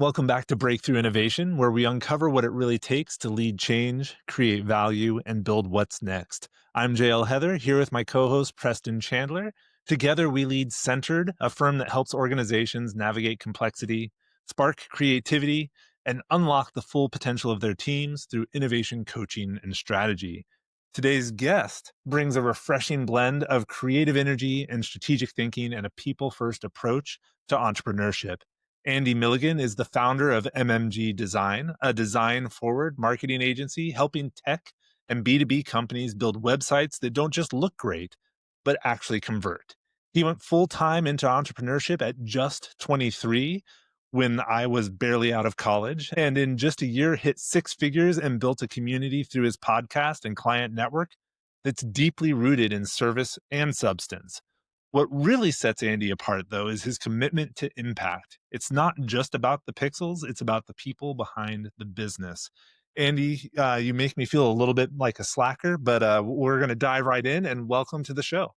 Welcome back to Breakthrough Innovation, where we uncover what it really takes to lead change, create value, and build what's next. I'm JL Heather, here with my co host, Preston Chandler. Together, we lead Centered, a firm that helps organizations navigate complexity, spark creativity, and unlock the full potential of their teams through innovation coaching and strategy. Today's guest brings a refreshing blend of creative energy and strategic thinking and a people first approach to entrepreneurship. Andy Milligan is the founder of MMG Design, a design forward marketing agency helping tech and B2B companies build websites that don't just look great, but actually convert. He went full time into entrepreneurship at just 23 when I was barely out of college, and in just a year hit six figures and built a community through his podcast and client network that's deeply rooted in service and substance. What really sets Andy apart, though, is his commitment to impact. It's not just about the pixels, it's about the people behind the business. Andy, you make me feel a little bit like a slacker, but we're going to dive right in and welcome to the show.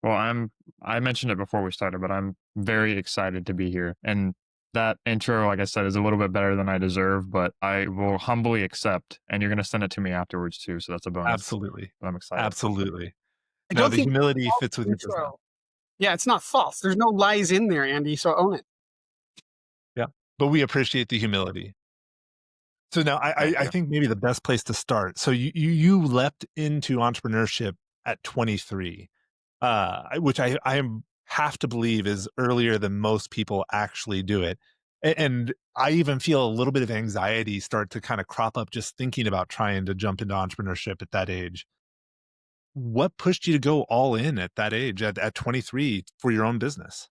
Well, I mentioned it before we started, but I'm very excited to be here. And that intro, like I said, is a little bit better than I deserve, but I will humbly accept. And you're going to send it to me afterwards too. So that's a bonus. Absolutely. But I'm excited. Absolutely. I No, don't the think humility false fits with your persona. intro. Yeah, it's not false. There's no lies in there, Andy, so own it. Yeah. But we appreciate the humility. So now Thank I you. think maybe the best place to start. So you leapt into entrepreneurship at 23, which have to believe is earlier than most people actually do it. And I even feel a little bit of anxiety start to kind of crop up just thinking about trying to jump into entrepreneurship at that age. What pushed you to go all in at that age, at 23, for your own business?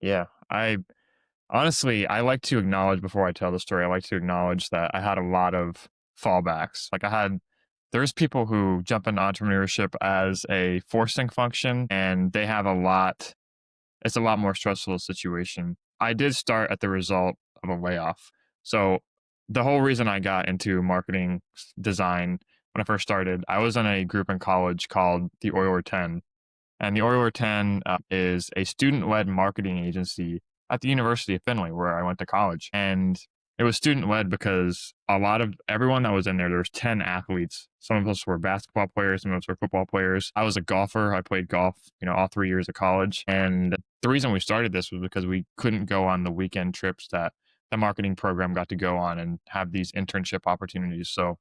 Yeah. I like to acknowledge before I tell the story, I like to acknowledge that I had a lot of fallbacks. There's people who jump into entrepreneurship as a forcing function and they have it's a lot more stressful situation. I did start at the result of a layoff. So the whole reason I got into marketing design when I first started, I was in a group in college called the Oiler 10. And the Oiler 10 is a student led marketing agency at the University of Finley, where I went to college. And it was student led because a lot of everyone that was in there was 10 athletes. Some of us were basketball players, some of us were football players. I was a golfer. I played golf, all 3 years of college. And the reason we started this was because we couldn't go on the weekend trips that the marketing program got to go on and have these internship opportunities. So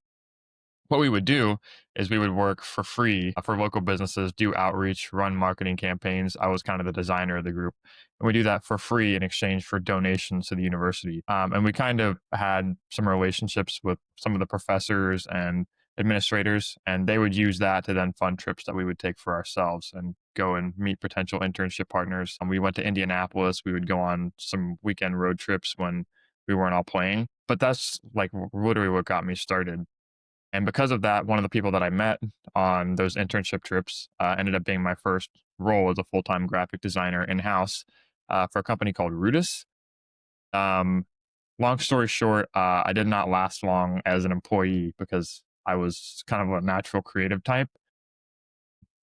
what we would do is we would work for free for local businesses, do outreach, run marketing campaigns. I was kind of the designer of the group. And we do that for free in exchange for donations to the university. And we kind of had some relationships with some of the professors and administrators, and they would use that to then fund trips that we would take for ourselves and go and meet potential internship partners. We went to Indianapolis. We would go on some weekend road trips when we weren't all playing. But that's like literally what got me started. And because of that, one of the people that I met on those internship trips ended up being my first role as a full time graphic designer in house for a company called Rudis. Um, Long story short, I did not last long as an employee because I was kind of a natural creative type.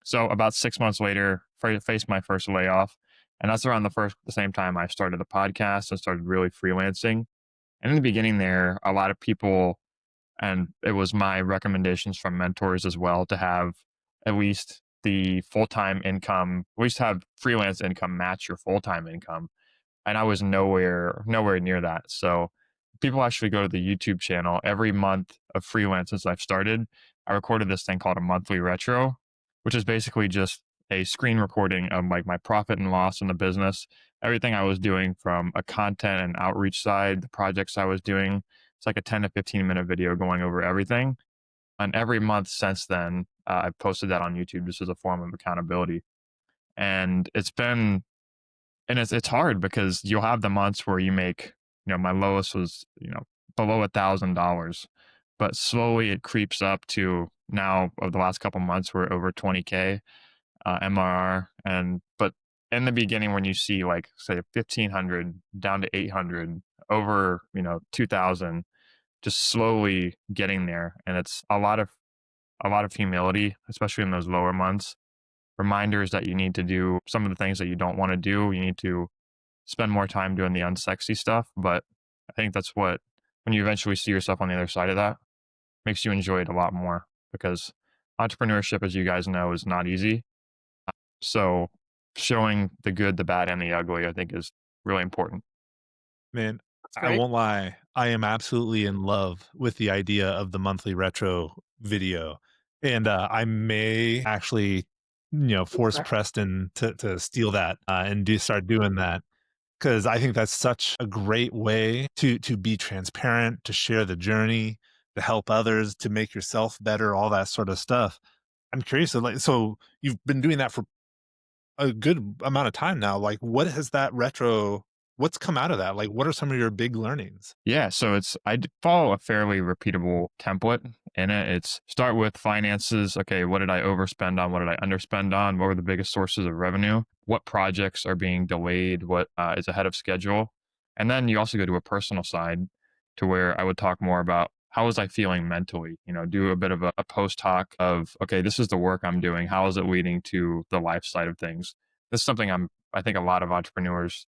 So about 6 months later, I faced my first layoff. And that's around the same time I started the podcast and started really freelancing. And in the beginning there, a lot of people, and it was my recommendations from mentors as well, to have at least the full-time income, at least have freelance income match your full-time income. And I was nowhere near that. So people actually go to the YouTube channel every month of freelance since I've started. I recorded this thing called a monthly retro, which is basically just a screen recording of like my profit and loss in the business, everything I was doing from a content and outreach side, the projects I was doing. It's like a 10 to 15-minute video going over everything. And every month since then, I've posted that on YouTube just as a form of accountability. And it's hard because you'll have the months where you make, my lowest was, below $1,000, but slowly it creeps up to now of the last couple months we're over 20K MRR. But in the beginning, when you see like say 1,500 down to 800 over, 2,000, just slowly getting there. And it's a lot of humility, especially in those lower months. Reminders that you need to do some of the things that you don't want to do. You need to spend more time doing the unsexy stuff. But I think that's what, when you eventually see yourself on the other side of that, makes you enjoy it a lot more, because entrepreneurship, as you guys know, is not easy. So showing the good, the bad, and the ugly, I think, is really important. Man, That's I great. won't lie. I am absolutely in love with the idea of the monthly retro video. And I may actually, force Okay. Preston to steal that and start doing that, because I think that's such a great way to be transparent, to share the journey, to help others, to make yourself better, all that sort of stuff. I'm curious, so you've been doing that for a good amount of time now. Like, what's come out of that? Like, what are some of your big learnings? Yeah, so follow a fairly repeatable template in it. It's start with finances. Okay, what did I overspend on? What did I underspend on? What were the biggest sources of revenue? What projects are being delayed? What is ahead of schedule? And then you also go to a personal side, to where I would talk more about how was I feeling mentally. Do a bit of a post hoc of, okay, this is the work I'm doing. How is it leading to the life side of things? This is something I think a lot of entrepreneurs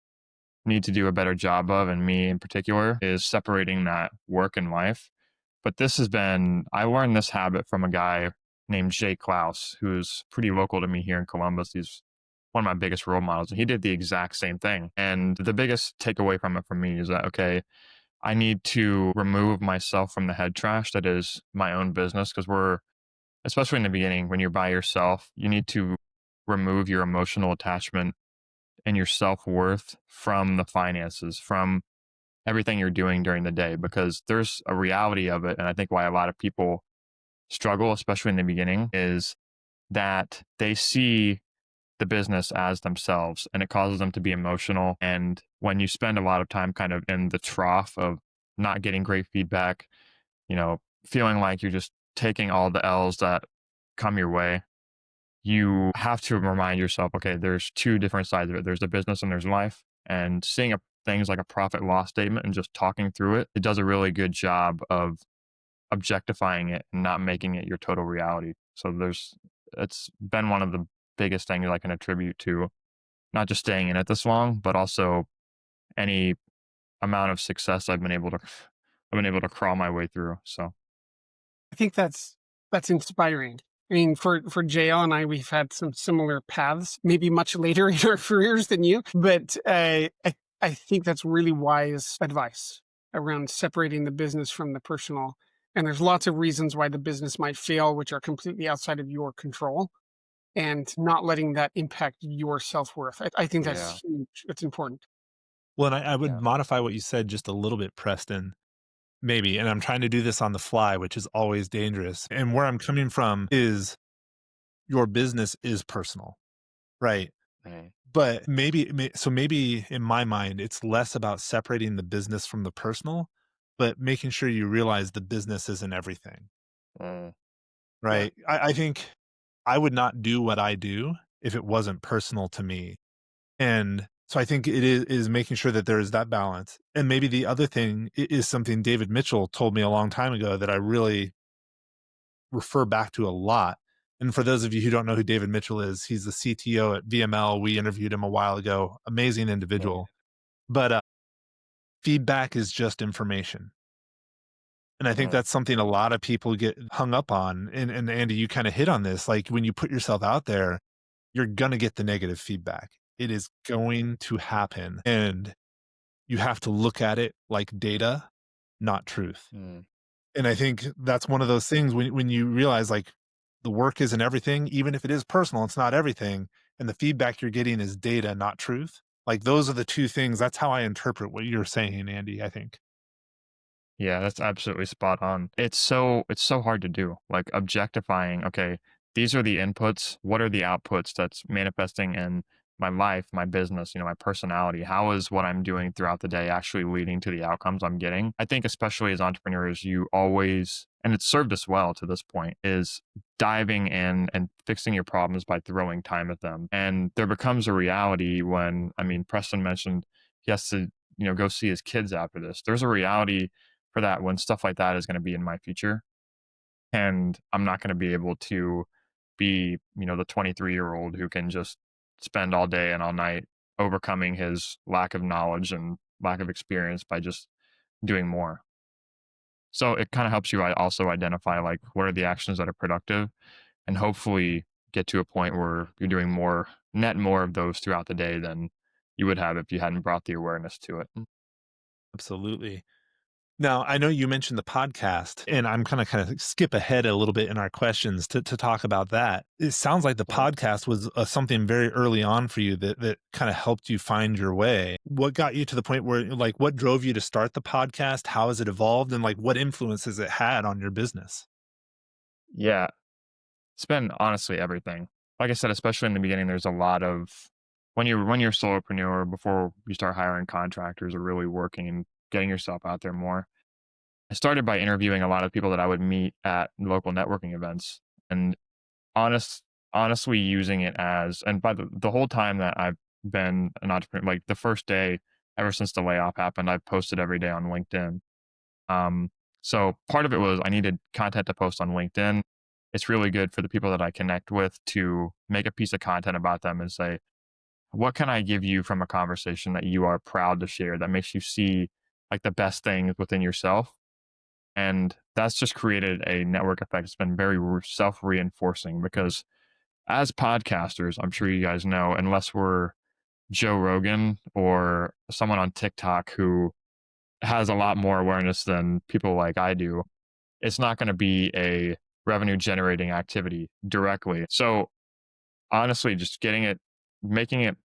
need to do a better job of, and me in particular, is separating that work and life. But I learned this habit from a guy named Jay Klaus, who's pretty local to me here in Columbus. He's one of my biggest role models, and he did the exact same thing. And the biggest takeaway from it for me is that, okay, I need to remove myself from the head trash that is my own business, because especially in the beginning, when you're by yourself, you need to remove your emotional attachment and your self-worth from the finances, from everything you're doing during the day, because there's a reality of it. And I think why a lot of people struggle, especially in the beginning, is that they see the business as themselves, and it causes them to be emotional. And when you spend a lot of time kind of in the trough of not getting great feedback, feeling like you're just taking all the L's that come your way, you have to remind yourself, okay, there's two different sides of it. There's the business and there's life. And seeing things like a profit loss statement and just talking through it, it does a really good job of objectifying it and not making it your total reality. So it's been one of the biggest things I can attribute to not just staying in it this long, but also any amount of success I've been able to crawl my way through. So I think that's inspiring. I mean, for JL and I, we've had some similar paths, maybe much later in our careers than you, but I think that's really wise advice around separating the business from the personal. And there's lots of reasons why the business might fail, which are completely outside of your control, and not letting that impact your self worth. I think yeah, that's huge. It's important. Well, and I would yeah, modify what you said just a little bit, Preston. Maybe, and I'm trying to do this on the fly, which is always dangerous. And where I'm coming from is your business is personal, right? mm, But maybe in my mind, it's less about separating the business from the personal, but making sure you realize the business isn't everything, mm, Yeah. right? I think I would not do what I do if it wasn't personal to me. And so I think it is making sure that there is that balance. And maybe the other thing is something David Mitchell told me a long time ago that I really refer back to a lot. And for those of you who don't know who David Mitchell is, he's the CTO at VML. We interviewed him a while ago. Amazing mm, individual. But feedback is just information. And I think mm, that's something a lot of people get hung up on. And Andy, you kind of hit on this. Like when you put yourself out there, you're going to get the negative feedback. It is going to happen. And you have to look at it like data, not truth. mm. And I think that's one of those things when you realize, like, the work isn't everything, even if it is personal, it's not everything, and the feedback you're getting is data, not truth. Like, those are the 2 things. That's how I interpret what you're saying, Andy, I think. Yeah, that's absolutely spot on. It's so hard to do. Like objectifying, okay, these are the inputs, what are the outputs that's manifesting in my life, my business, my personality? How is what I'm doing throughout the day actually leading to the outcomes I'm getting? I think especially as entrepreneurs, you always, and it's served us well to this point, is diving in and fixing your problems by throwing time at them. And there becomes a reality when, I mean, Preston mentioned he has to, go see his kids after this. There's a reality for that when stuff like that is going to be in my future, and I'm not going to be able to be the 23-year-old who can just spend all day and all night overcoming his lack of knowledge and lack of experience by just doing more. So it kind of helps you also identify like what are the actions that are productive and hopefully get to a point where you're doing more of those throughout the day than you would have if you hadn't brought the awareness to it. Absolutely. Now, I know you mentioned the podcast, and I'm kind of skip ahead a little bit in our questions to talk about that. It sounds like the podcast was something very early on for you that kind of helped you find your way. What got you to the point where, like, what drove you to start the podcast? How has it evolved, and like, what influence has it had on your business? Yeah, it's been honestly everything. Like I said, especially in the beginning, there's a lot of when you're a solopreneur before you start hiring contractors or really working and getting yourself out there more. I started by interviewing a lot of people that I would meet at local networking events and honest honestly using it as and by the whole time that I've been an entrepreneur, like the first day ever since the layoff happened, I've posted every day on LinkedIn. Um, so part of it was I needed content to post on LinkedIn. It's really good for the people that I connect with to make a piece of content about them and say, what can I give you from a conversation that you are proud to share that makes you see like the best things within yourself? And that's just created a network effect. It's been very self reinforcing because as podcasters, I'm sure you guys know, unless we're Joe Rogan or someone on TikTok who has a lot more awareness than people like I do, it's not going to be a revenue generating activity directly. So honestly, just making it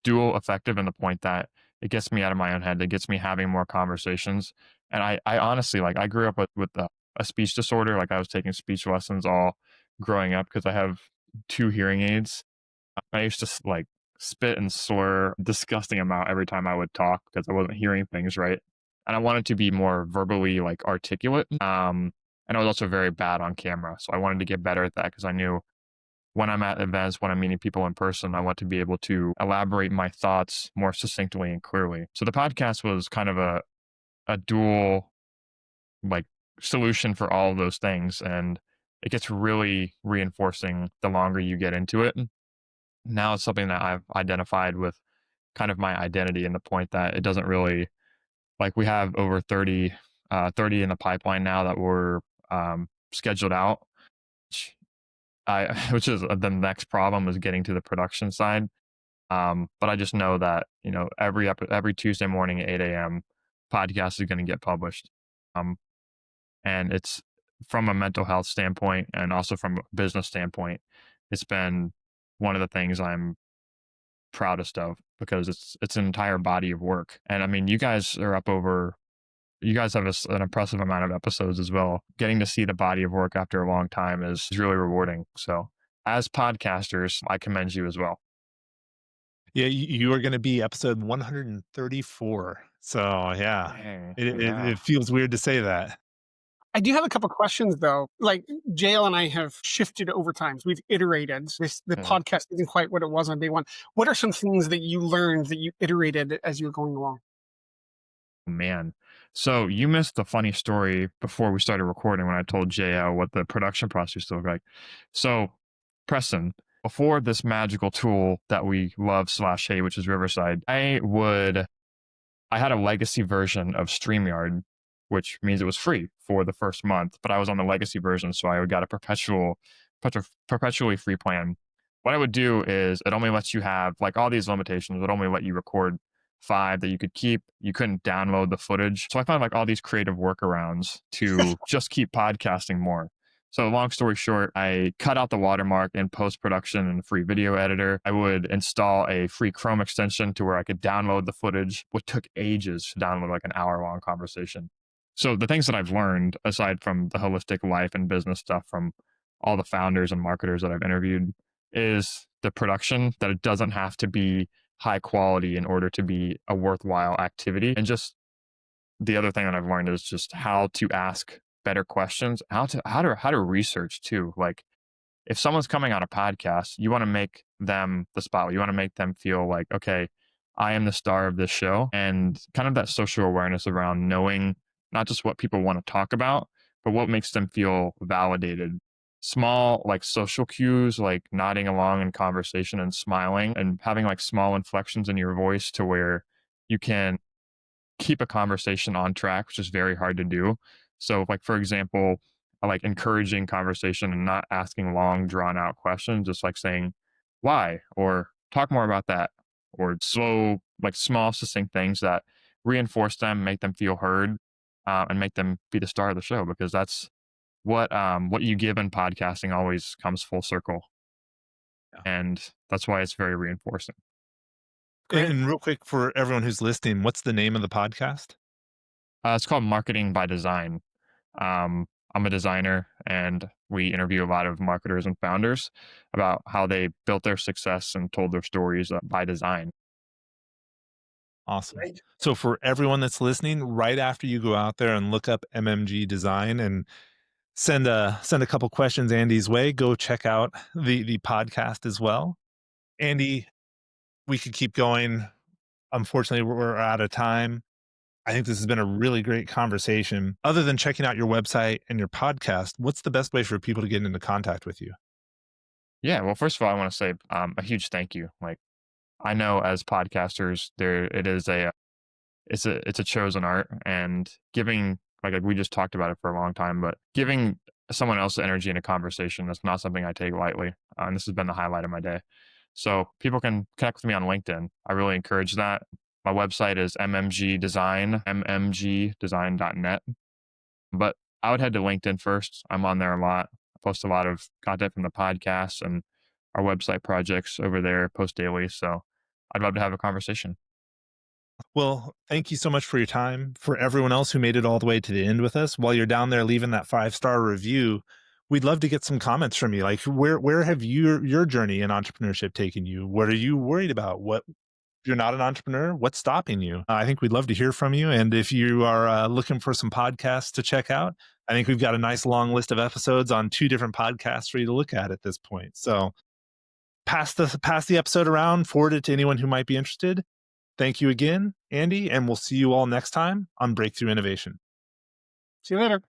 dual effective in the point that it gets me out of my own head. It gets me having more conversations. And I honestly, like, I grew up with a speech disorder. Like, I was taking speech lessons all growing up because I have two hearing aids. I used to like spit and slur a disgusting amount every time I would talk because I wasn't hearing things right. And I wanted to be more verbally like articulate. And I was also very bad on camera. So I wanted to get better at that because I knew when I'm at events, when I'm meeting people in person, I want to be able to elaborate my thoughts more succinctly and clearly. So the podcast was kind of a dual like solution for all of those things. And it gets really reinforcing the longer you get into it. Now it's something that I've identified with kind of my identity and the point that it doesn't really like we have over 30 in the pipeline now that we're scheduled out, which which is the next problem is getting to the production side. But I just know that, every Tuesday morning at 8 a.m. podcast is going to get published. Um, and it's from a mental health standpoint and also from a business standpoint, it's been one of the things I'm proudest of because it's an entire body of work. And I mean, you guys have an impressive amount of episodes as well. Getting to see the body of work after a long time is really rewarding. So as podcasters, I commend you as well. Yeah, you are going to be episode 134. So yeah, Dang, it yeah. feels weird to say that. I do have a couple questions though. Like JL and I have shifted over times. We've iterated. The Mhm. podcast isn't quite what it was on day one. What are some things that you learned that you iterated as you were going along? Man. So you missed the funny story before we started recording when I told JL what the production process looked like. So, Preston, before this magical tool that we love slash hate, which is Riverside, I had a legacy version of StreamYard, which means it was free for the first month, but I was on the legacy version, so I got a perpetually free plan. What I would do is it only lets you have like all these limitations. It only let you record 5 that you could keep. You couldn't download the footage. So I found like all these creative workarounds to just keep podcasting more. So long story short, I cut out the watermark in post-production and free video editor. I would install a free Chrome extension to where I could download the footage, which took ages to download like an hour-long conversation. So the things that I've learned, aside from the holistic life and business stuff from all the founders and marketers that I've interviewed, is the production, that it doesn't have to be high quality in order to be a worthwhile activity. And just the other thing that I've learned is just how to ask better questions, how to research too. Like if someone's coming on a podcast, you want to make them the spotlight. You want to make them feel like, okay, I am the star of this show, and kind of that social awareness around knowing not just what people want to talk about, but what makes them feel validated small like social cues, like nodding along in conversation and smiling and having like small inflections in your voice to where you can keep a conversation on track, which is very hard to do. So, like for example, I like encouraging conversation and not asking long, drawn out questions, just like saying why or talk more about that, or slow, like small, succinct things that reinforce them, make them feel heard, and make them be the star of the show. Because that's what you give in podcasting always comes full circle, Yeah. and that's why it's very reinforcing. Great. And real quick for everyone who's listening, what's the name of the podcast? It's called Marketing by Design. I'm a designer, and we interview a lot of marketers and founders about how they built their success and told their stories by design. Awesome. Right. So for everyone that's listening, right after you go out there and look up MMG Design and send a couple questions Andy's way, go check out the podcast as well. Andy, we could keep going. Unfortunately, we're out of time. I think this has been a really great conversation. Other than checking out your website and your podcast, what's the best way for people to get into contact with you? Yeah, well, first of all, I want to say a huge thank you. Like I know as podcasters, there it is it's a chosen art, and giving like we just talked about it for a long time, but giving someone else energy in a conversation, that's not something I take lightly, and this has been the highlight of my day. So people can connect with me on LinkedIn. I really encourage that. My website is MMG Design, mmgdesign.net. But I would head to LinkedIn first. I'm on there a lot. I post a lot of content from the podcast and our website projects over there, post daily. So I'd love to have a conversation. Well, thank you so much for your time. For everyone else who made it all the way to the end with us, while you're down there leaving that 5-star review, we'd love to get some comments from you. Like where have your journey in entrepreneurship taken you? What are you worried about? What if you're not an entrepreneur, what's stopping you? I think we'd love to hear from you. And if you are looking for some podcasts to check out, I think we've got a nice long list of episodes on 2 different podcasts for you to look at this point. So pass the episode around, forward it to anyone who might be interested. Thank you again, Andy, and we'll see you all next time on Breakthrough Innovation. See you later.